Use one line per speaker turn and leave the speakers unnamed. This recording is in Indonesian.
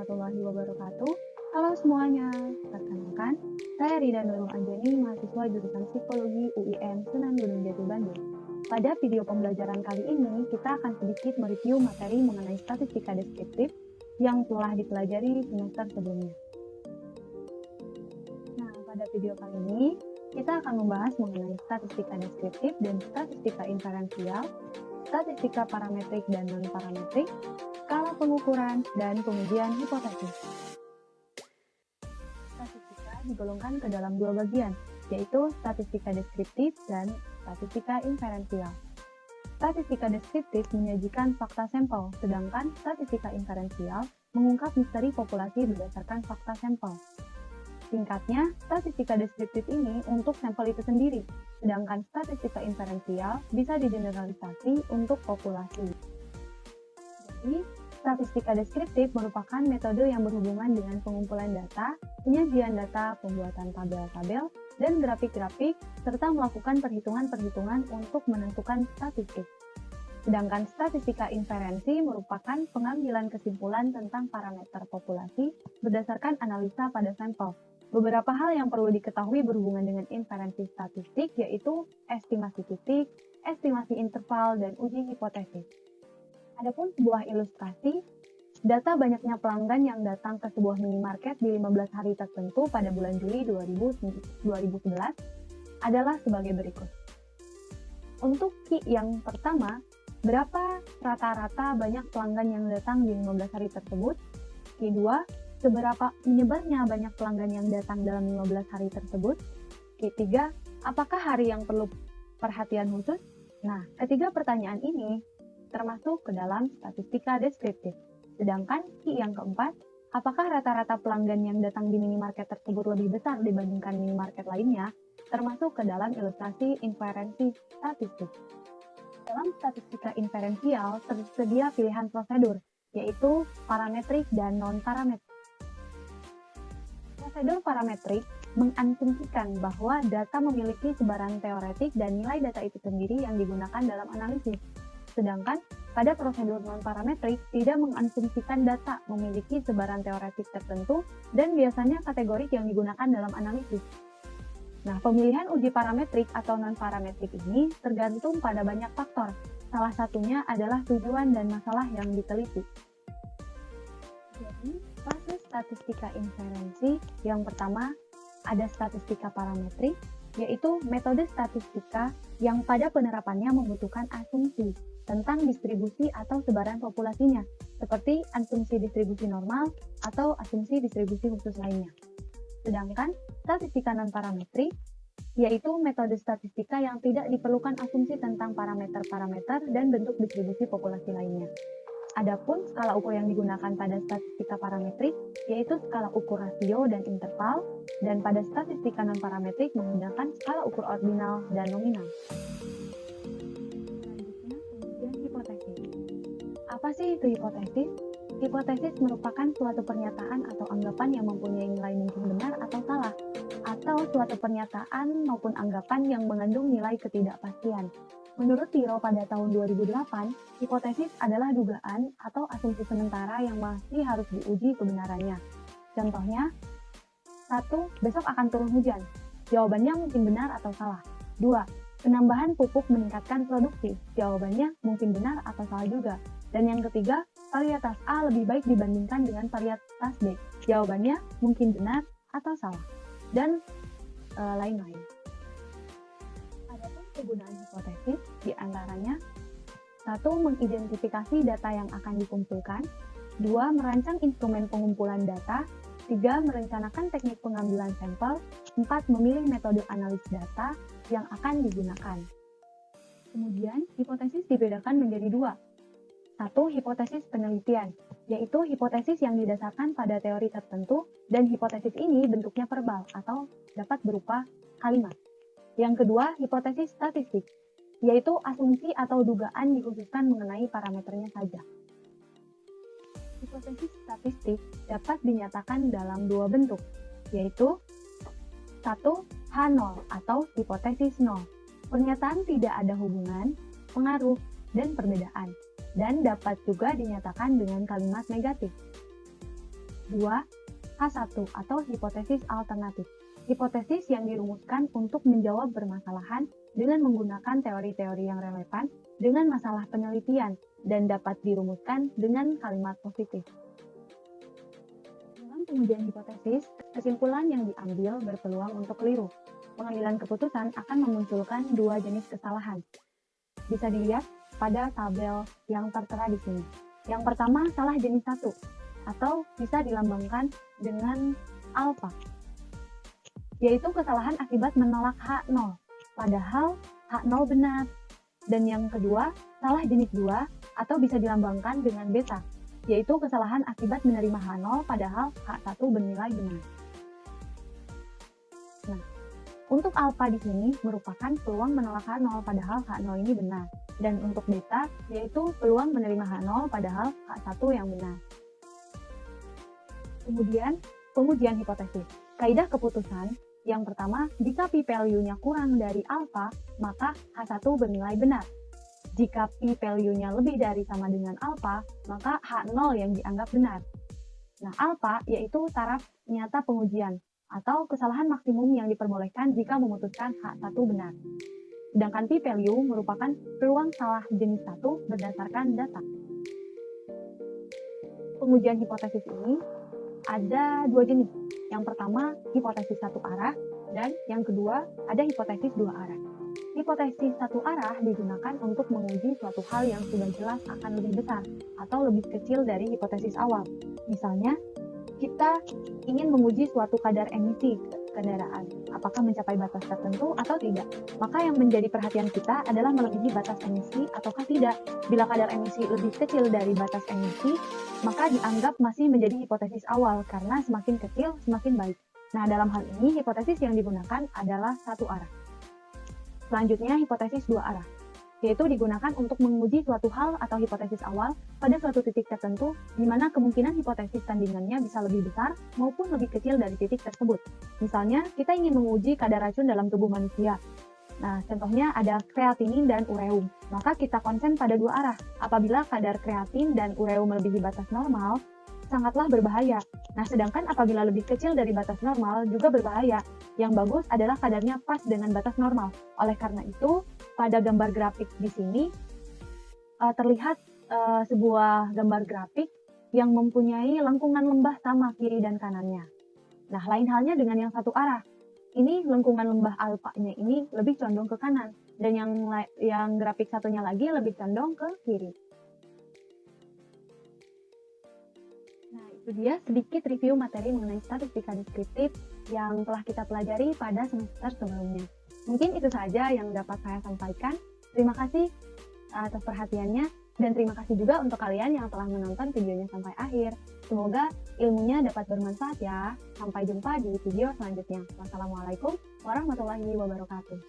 warahmatullahi wabarakatuh. Halo semuanya, perkenalkan, saya Rida Nurul Anjani, mahasiswa jurusan Psikologi UIN Sunan Gunung Jati Bandung. Pada video pembelajaran kali ini, kita akan sedikit mereview materi mengenai statistika deskriptif yang telah dipelajari semester sebelumnya. Nah, pada video kali ini, kita akan membahas mengenai statistika deskriptif dan statistika inferensial, statistika parametrik dan non-parametrik, skala pengukuran, dan pengujian hipotesis. Statistika digolongkan ke dalam dua bagian, yaitu statistika deskriptif dan statistika inferensial. Statistika deskriptif menyajikan fakta sampel, sedangkan statistika inferensial mengungkap misteri populasi berdasarkan fakta sampel. Singkatnya, statistika deskriptif ini untuk sampel itu sendiri, sedangkan statistika inferensial bisa digeneralisasi untuk populasi. Jadi, statistika deskriptif merupakan metode yang berhubungan dengan pengumpulan data, penyajian data, pembuatan tabel-tabel, dan grafik-grafik, serta melakukan perhitungan-perhitungan untuk menentukan statistik. Sedangkan statistika inferensi merupakan pengambilan kesimpulan tentang parameter populasi berdasarkan analisa pada sampel. Beberapa hal yang perlu diketahui berhubungan dengan inferensi statistik yaitu estimasi titik, estimasi interval, dan uji hipotesis. Adapun sebuah ilustrasi, data banyaknya pelanggan yang datang ke sebuah minimarket di 15 hari tertentu pada bulan Juli 2011 adalah sebagai berikut. Untuk Q yang pertama, berapa rata-rata banyak pelanggan yang datang di 15 hari tersebut? Q2, seberapa menyebarnya banyak pelanggan yang datang dalam 15 hari tersebut? Q3, apakah hari yang perlu perhatian khusus? Nah, ketiga pertanyaan ini termasuk ke dalam statistika deskriptif. Sedangkan Q yang keempat, apakah rata-rata pelanggan yang datang di minimarket tersebut lebih besar dibandingkan minimarket lainnya, termasuk ke dalam ilustrasi inferensi statistik. Dalam statistika inferensial tersedia pilihan prosedur, yaitu parametrik dan non-parametrik. Prosedur parametrik mengasumsikan bahwa data memiliki sebaran teoretik dan nilai data itu sendiri yang digunakan dalam analisis. Sedangkan pada prosedur non-parametrik tidak mengasumsikan data memiliki sebaran teoretik tertentu dan biasanya kategorik yang digunakan dalam analisis. Nah, pemilihan uji parametrik atau non-parametrik ini tergantung pada banyak faktor. Salah satunya adalah tujuan dan masalah yang diteliti. Jadi, fase statistika inferensi yang pertama ada statistika parametrik, yaitu metode statistika yang pada penerapannya membutuhkan asumsi tentang distribusi atau sebaran populasinya, seperti asumsi distribusi normal atau asumsi distribusi khusus lainnya. Sedangkan statistika non-parametrik, yaitu metode statistika yang tidak diperlukan asumsi tentang parameter-parameter dan bentuk distribusi populasi lainnya. Adapun skala ukur yang digunakan pada statistika parametrik, yaitu skala ukur rasio dan interval, dan pada statistika non-parametrik menggunakan skala ukur ordinal dan nominal. Apa sih itu hipotesis? Hipotesis merupakan suatu pernyataan atau anggapan yang mempunyai nilai mungkin benar atau salah, atau suatu pernyataan maupun anggapan yang mengandung nilai ketidakpastian. Menurut Tiro pada tahun 2008, hipotesis adalah dugaan atau asumsi sementara yang masih harus diuji kebenarannya. Contohnya, 1. Besok akan turun hujan. Jawabannya mungkin benar atau salah. 2. Penambahan pupuk meningkatkan produksi. Jawabannya mungkin benar atau salah juga. Dan yang ketiga, varietas A lebih baik dibandingkan dengan varietas B. Jawabannya mungkin benar atau salah. Dan lain-lain. Adapun kegunaan hipotesis diantaranya 1. Mengidentifikasi data yang akan dikumpulkan. 2. Merancang instrumen pengumpulan data. 3. Merencanakan teknik pengambilan sampel. 4. Memilih metode analis data yang akan digunakan. Kemudian, hipotesis dibedakan menjadi dua. 1. Hipotesis penelitian, yaitu hipotesis yang didasarkan pada teori tertentu dan hipotesis ini bentuknya verbal atau dapat berupa kalimat. Yang kedua, hipotesis statistik, yaitu asumsi atau dugaan dikhususkan mengenai parameternya saja. Hipotesis statistik dapat dinyatakan dalam dua bentuk, yaitu 1. H0 atau hipotesis 0. Pernyataan tidak ada hubungan, pengaruh, dan perbedaan, dan dapat juga dinyatakan dengan kalimat negatif. 2. H1 atau hipotesis alternatif. Hipotesis yang dirumuskan untuk menjawab permasalahan dengan menggunakan teori-teori yang relevan dengan masalah penelitian dan dapat dirumuskan dengan kalimat positif. Dalam pengujian hipotesis, kesimpulan yang diambil berpeluang untuk keliru. Pengambilan keputusan akan memunculkan dua jenis kesalahan. Bisa dilihat pada tabel yang tertera di sini. Yang pertama, salah jenis 1, atau bisa dilambangkan dengan alfa, yaitu kesalahan akibat menolak H0, padahal H0 benar. Dan yang kedua, salah jenis 2, atau bisa dilambangkan dengan beta, yaitu kesalahan akibat menerima H0 padahal H1 bernilai benar. Nah, untuk alfa di sini merupakan peluang menolak H0 padahal H0 ini benar. Dan untuk beta, yaitu peluang menerima H0 padahal H1 yang benar. Kemudian, pengujian hipotesis. Kaidah keputusan, yang pertama, jika p-value-nya kurang dari alfa, maka H1 bernilai benar. Jika p-value-nya lebih dari sama dengan alfa, maka H0 yang dianggap benar. Nah, alfa yaitu taraf nyata pengujian, atau kesalahan maksimum yang diperbolehkan jika memutuskan H1 benar. Sedangkan p-value merupakan peluang salah jenis 1 berdasarkan data. Pengujian hipotesis ini ada dua jenis. Yang pertama, hipotesis satu arah, dan yang kedua, ada hipotesis dua arah. Hipotesis satu arah digunakan untuk menguji suatu hal yang sudah jelas akan lebih besar atau lebih kecil dari hipotesis awal. Misalnya, kita ingin menguji suatu kadar emisi kendaraan, apakah mencapai batas tertentu atau tidak. Maka yang menjadi perhatian kita adalah melebihi batas emisi ataukah tidak. Bila kadar emisi lebih kecil dari batas emisi, maka dianggap masih menjadi hipotesis awal karena semakin kecil semakin baik. Nah, dalam hal ini hipotesis yang digunakan adalah satu arah. Selanjutnya, hipotesis dua arah, yaitu digunakan untuk menguji suatu hal atau hipotesis awal pada suatu titik tertentu di mana kemungkinan hipotesis tandingannya bisa lebih besar maupun lebih kecil dari titik tersebut. Misalnya, kita ingin menguji kadar racun dalam tubuh manusia. Nah, contohnya ada kreatinin dan ureum. Maka kita konsen pada dua arah. Apabila kadar kreatin dan ureum melebihi batas normal, sangatlah berbahaya. Nah, sedangkan apabila lebih kecil dari batas normal juga berbahaya. Yang bagus adalah kadarnya pas dengan batas normal. Oleh karena itu, pada gambar grafik di sini terlihat sebuah gambar grafik yang mempunyai lengkungan lembah sama kiri dan kanannya. Nah, lain halnya dengan yang satu arah. Ini lengkungan lembah alfanya ini lebih condong ke kanan, dan yang grafik satunya lagi lebih condong ke kiri. Nah, itu dia sedikit review materi mengenai statistika deskriptif yang telah kita pelajari pada semester sebelumnya. Mungkin itu saja yang dapat saya sampaikan. Terima kasih atas perhatiannya, dan terima kasih juga untuk kalian yang telah menonton videonya sampai akhir. Semoga ilmunya dapat bermanfaat ya. Sampai jumpa di video selanjutnya. Wassalamualaikum warahmatullahi wabarakatuh.